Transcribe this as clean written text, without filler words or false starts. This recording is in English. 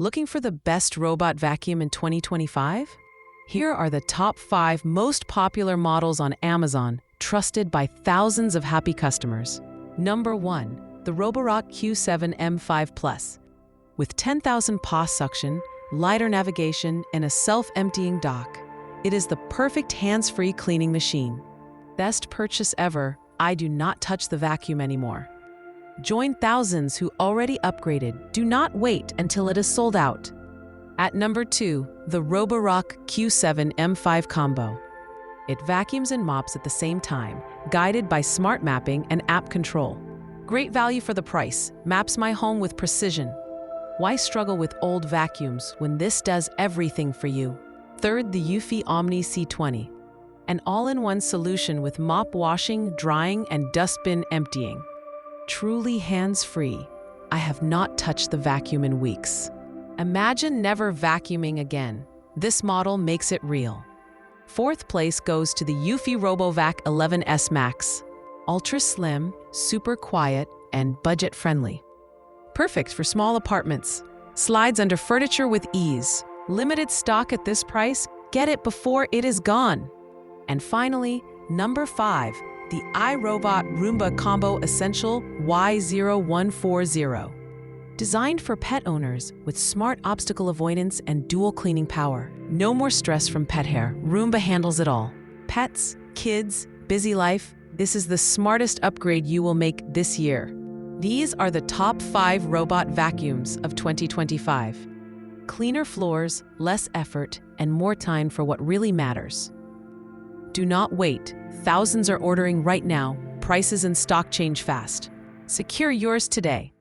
Looking for the best robot vacuum in 2025? Here are the top 5 most popular models on Amazon, trusted by thousands of happy customers. Number 1. The Roborock Q7 M5 Plus. With 10,000 POS suction, lighter navigation, and a self-emptying dock, it is the perfect hands-free cleaning machine. Best purchase ever, I do not touch the vacuum anymore. Join thousands who already upgraded. Do not wait until it is sold out. At number 2, the Roborock Q7 M5 Combo. It vacuums and mops at the same time, guided by smart mapping and app control. Great value for the price, maps my home with precision. Why struggle with old vacuums when this does everything for you? Third, the Eufy Omni C20. An all-in-one solution with mop washing, drying, and dustbin emptying. Truly hands-free. I have not touched the vacuum in weeks. Imagine never vacuuming again. This model makes it real. Fourth place goes to the Eufy RoboVac 11S Max. Ultra slim, super quiet, and budget-friendly. Perfect for small apartments. Slides under furniture with ease. Limited stock at this price. Get it before it is gone. And finally, number 5. The iRobot Roomba Combo Essential Y0140. Designed for pet owners with smart obstacle avoidance and dual cleaning power. No more stress from pet hair. Roomba handles it all. Pets, kids, busy life. This is the smartest upgrade you will make this year. These are the top 5 robot vacuums of 2025. Cleaner floors, less effort, and more time for what really matters. Do not wait. Thousands are ordering right now. Prices and stock change fast. Secure yours today.